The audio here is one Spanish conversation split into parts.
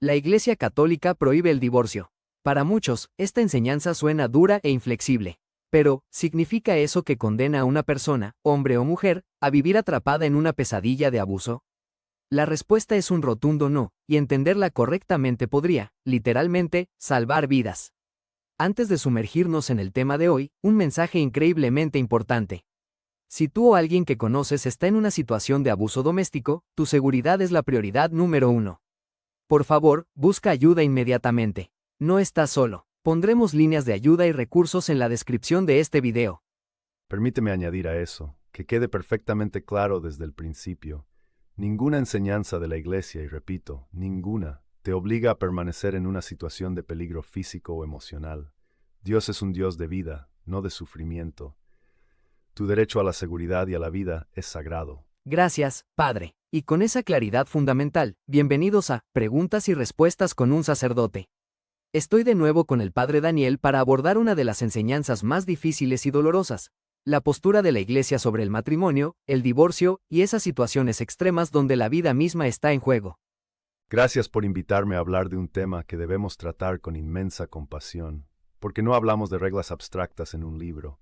La Iglesia Católica prohíbe el divorcio. Para muchos, esta enseñanza suena dura e inflexible. Pero, ¿significa eso que condena a una persona, hombre o mujer, a vivir atrapada en una pesadilla de abuso? La respuesta es un rotundo no, y entenderla correctamente podría, literalmente, salvar vidas. Antes de sumergirnos en el tema de hoy, un mensaje increíblemente importante. Si tú o alguien que conoces está en una situación de abuso doméstico, tu seguridad es la prioridad número uno. Por favor, busca ayuda inmediatamente. No estás solo. Pondremos líneas de ayuda y recursos en la descripción de este video. Permíteme añadir a eso, que quede perfectamente claro desde el principio. Ninguna enseñanza de la Iglesia, y repito, ninguna, te obliga a permanecer en una situación de peligro físico o emocional. Dios es un Dios de vida, no de sufrimiento. Tu derecho a la seguridad y a la vida es sagrado. Gracias, Padre. Y con esa claridad fundamental, bienvenidos a Preguntas y Respuestas con un sacerdote. Estoy de nuevo con el Padre Daniel para abordar una de las enseñanzas más difíciles y dolorosas, la postura de la Iglesia sobre el matrimonio, el divorcio y esas situaciones extremas donde la vida misma está en juego. Gracias por invitarme a hablar de un tema que debemos tratar con inmensa compasión, porque no hablamos de reglas abstractas en un libro.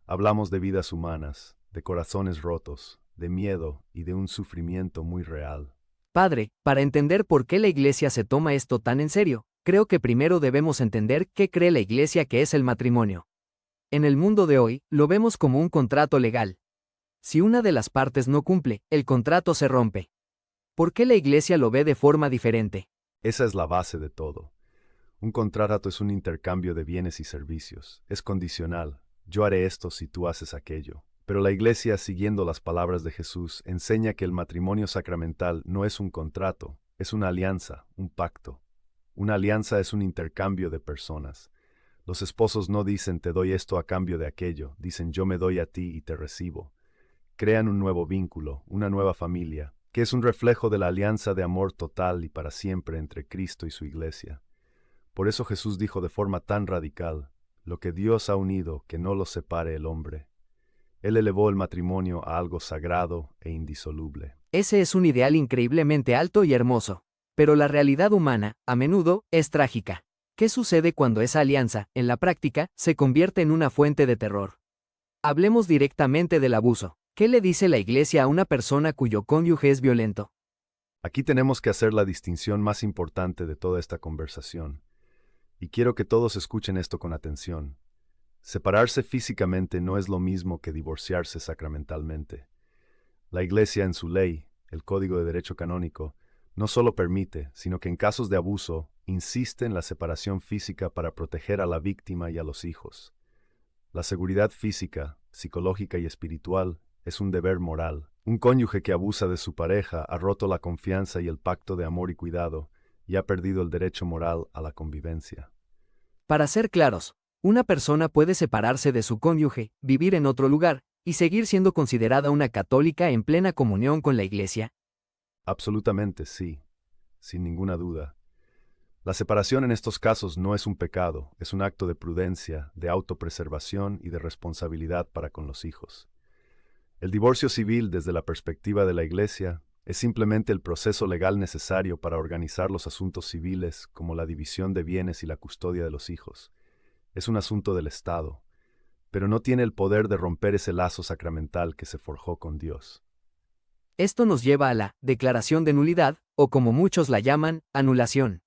Hablamos de vidas humanas, de corazones rotos, de miedo y de un sufrimiento muy real. Padre, para entender por qué la Iglesia se toma esto tan en serio, creo que primero debemos entender qué cree la Iglesia que es el matrimonio. En el mundo de hoy, lo vemos como un contrato legal. Si una de las partes no cumple, el contrato se rompe. ¿Por qué la Iglesia lo ve de forma diferente? Esa es la base de todo. Un contrato es un intercambio de bienes y servicios. Es condicional. Yo haré esto si tú haces aquello. Pero la Iglesia, siguiendo las palabras de Jesús, enseña que el matrimonio sacramental no es un contrato, es una alianza, un pacto. Una alianza es un intercambio de personas. Los esposos no dicen te doy esto a cambio de aquello, dicen yo me doy a ti y te recibo. Crean un nuevo vínculo, una nueva familia, que es un reflejo de la alianza de amor total y para siempre entre Cristo y su Iglesia. Por eso Jesús dijo de forma tan radical, lo que Dios ha unido, que no lo separe el hombre. Él elevó el matrimonio a algo sagrado e indisoluble. Ese es un ideal increíblemente alto y hermoso. Pero la realidad humana, a menudo, es trágica. ¿Qué sucede cuando esa alianza, en la práctica, se convierte en una fuente de terror? Hablemos directamente del abuso. ¿Qué le dice la Iglesia a una persona cuyo cónyuge es violento? Aquí tenemos que hacer la distinción más importante de toda esta conversación. Y quiero que todos escuchen esto con atención. Separarse físicamente no es lo mismo que divorciarse sacramentalmente. La Iglesia en su ley, el Código de Derecho Canónico, no solo permite, sino que en casos de abuso, insiste en la separación física para proteger a la víctima y a los hijos. La seguridad física, psicológica y espiritual es un deber moral. Un cónyuge que abusa de su pareja ha roto la confianza y el pacto de amor y cuidado y ha perdido el derecho moral a la convivencia. Para ser claros, una persona puede separarse de su cónyuge, vivir en otro lugar, y seguir siendo considerada una católica en plena comunión con la Iglesia. Absolutamente sí, sin ninguna duda. La separación en estos casos no es un pecado, es un acto de prudencia, de autopreservación y de responsabilidad para con los hijos. El divorcio civil, desde la perspectiva de la Iglesia, es simplemente el proceso legal necesario para organizar los asuntos civiles, como la división de bienes y la custodia de los hijos. Es un asunto del Estado, pero no tiene el poder de romper ese lazo sacramental que se forjó con Dios. Esto nos lleva a la declaración de nulidad, o como muchos la llaman, anulación.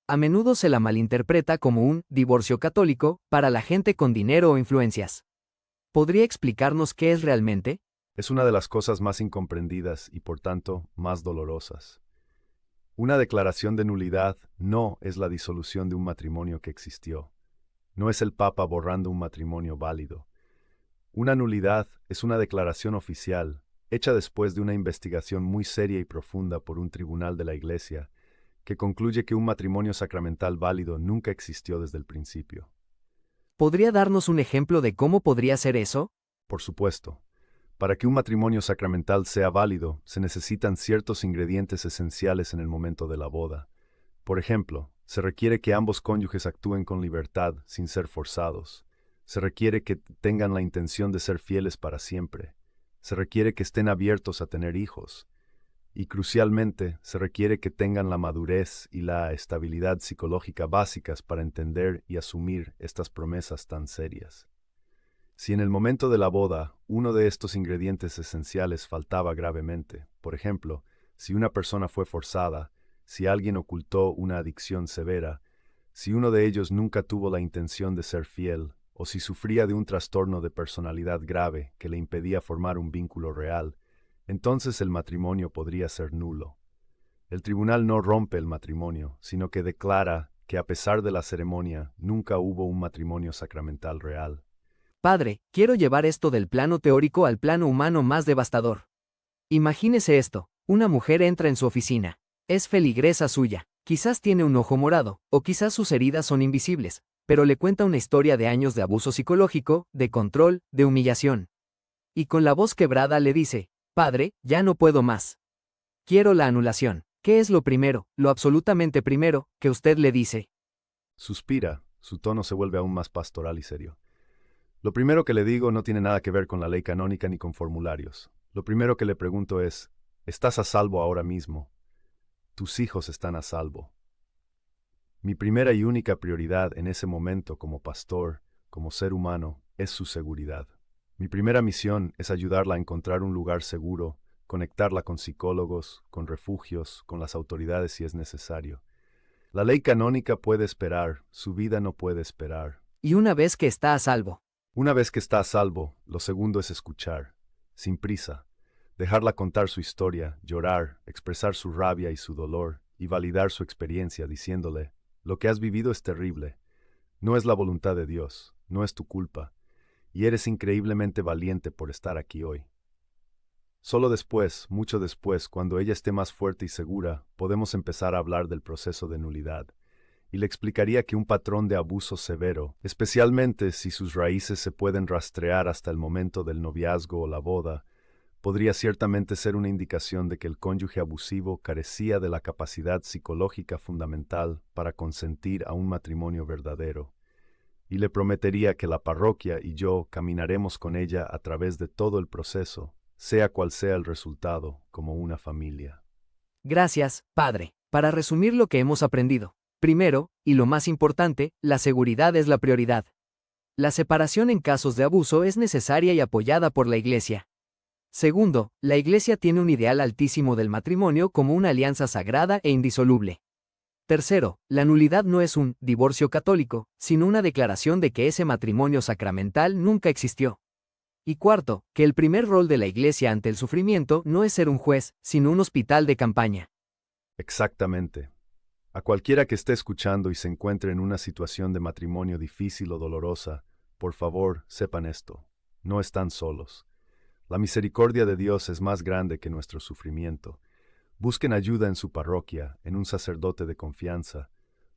A menudo se la malinterpreta como un divorcio católico para la gente con dinero o influencias. ¿Podría explicarnos qué es realmente? Es una de las cosas más incomprendidas y, por tanto, más dolorosas. Una declaración de nulidad no es la disolución de un matrimonio que existió. No es el Papa borrando un matrimonio válido. Una nulidad es una declaración oficial, hecha después de una investigación muy seria y profunda por un tribunal de la Iglesia, que concluye que un matrimonio sacramental válido nunca existió desde el principio. ¿Podría darnos un ejemplo de cómo podría ser eso? Por supuesto, para que un matrimonio sacramental sea válido, se necesitan ciertos ingredientes esenciales en el momento de la boda. Por ejemplo, se requiere que ambos cónyuges actúen con libertad, sin ser forzados. Se requiere que tengan la intención de ser fieles para siempre. Se requiere que estén abiertos a tener hijos. Y crucialmente, se requiere que tengan la madurez y la estabilidad psicológica básicas para entender y asumir estas promesas tan serias. Si en el momento de la boda uno de estos ingredientes esenciales faltaba gravemente, por ejemplo, si una persona fue forzada, si alguien ocultó una adicción severa, si uno de ellos nunca tuvo la intención de ser fiel, o si sufría de un trastorno de personalidad grave que le impedía formar un vínculo real, entonces el matrimonio podría ser nulo. El tribunal no rompe el matrimonio, sino que declara que a pesar de la ceremonia, nunca hubo un matrimonio sacramental real. Padre, quiero llevar esto del plano teórico al plano humano más devastador. Imagínese esto, una mujer entra en su oficina. Es feligresa suya, quizás tiene un ojo morado, o quizás sus heridas son invisibles, pero le cuenta una historia de años de abuso psicológico, de control, de humillación. Y con la voz quebrada le dice: Padre, ya no puedo más. Quiero la anulación. ¿Qué es lo primero, lo absolutamente primero, que usted le dice? Suspira, su tono se vuelve aún más pastoral y serio. Lo primero que le digo no tiene nada que ver con la ley canónica ni con formularios. Lo primero que le pregunto es: ¿estás a salvo ahora mismo? Tus hijos están a salvo. Mi primera y única prioridad en ese momento como pastor, como ser humano, es su seguridad. Mi primera misión es ayudarla a encontrar un lugar seguro, conectarla con psicólogos, con refugios, con las autoridades si es necesario. La ley canónica puede esperar, su vida no puede esperar. Y una vez que está a salvo. Una vez que está a salvo, lo segundo es escuchar, sin prisa, dejarla contar su historia, llorar, expresar su rabia y su dolor, y validar su experiencia diciéndole: lo que has vivido es terrible, no es la voluntad de Dios, no es tu culpa, y eres increíblemente valiente por estar aquí hoy. Solo después, mucho después, cuando ella esté más fuerte y segura, podemos empezar a hablar del proceso de nulidad, y le explicaría que un patrón de abuso severo, especialmente si sus raíces se pueden rastrear hasta el momento del noviazgo o la boda, podría ciertamente ser una indicación de que el cónyuge abusivo carecía de la capacidad psicológica fundamental para consentir a un matrimonio verdadero. Y le prometería que la parroquia y yo caminaremos con ella a través de todo el proceso, sea cual sea el resultado, como una familia. Gracias, Padre. Para resumir lo que hemos aprendido. Primero, y lo más importante, la seguridad es la prioridad. La separación en casos de abuso es necesaria y apoyada por la Iglesia. Segundo, la Iglesia tiene un ideal altísimo del matrimonio como una alianza sagrada e indisoluble. Tercero, la nulidad no es un divorcio católico, sino una declaración de que ese matrimonio sacramental nunca existió. Y cuarto, que el primer rol de la Iglesia ante el sufrimiento no es ser un juez, sino un hospital de campaña. Exactamente. A cualquiera que esté escuchando y se encuentre en una situación de matrimonio difícil o dolorosa, por favor, sepan esto: no están solos. La misericordia de Dios es más grande que nuestro sufrimiento. Busquen ayuda en su parroquia, en un sacerdote de confianza.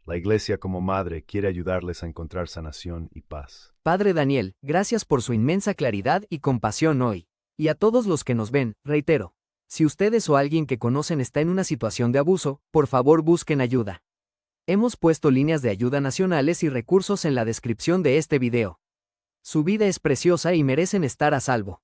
La Iglesia como madre quiere ayudarles a encontrar sanación y paz. Padre Daniel, gracias por su inmensa claridad y compasión hoy. Y a todos los que nos ven, reitero: si ustedes o alguien que conocen está en una situación de abuso, por favor busquen ayuda. Hemos puesto líneas de ayuda nacionales y recursos en la descripción de este video. Su vida es preciosa y merecen estar a salvo.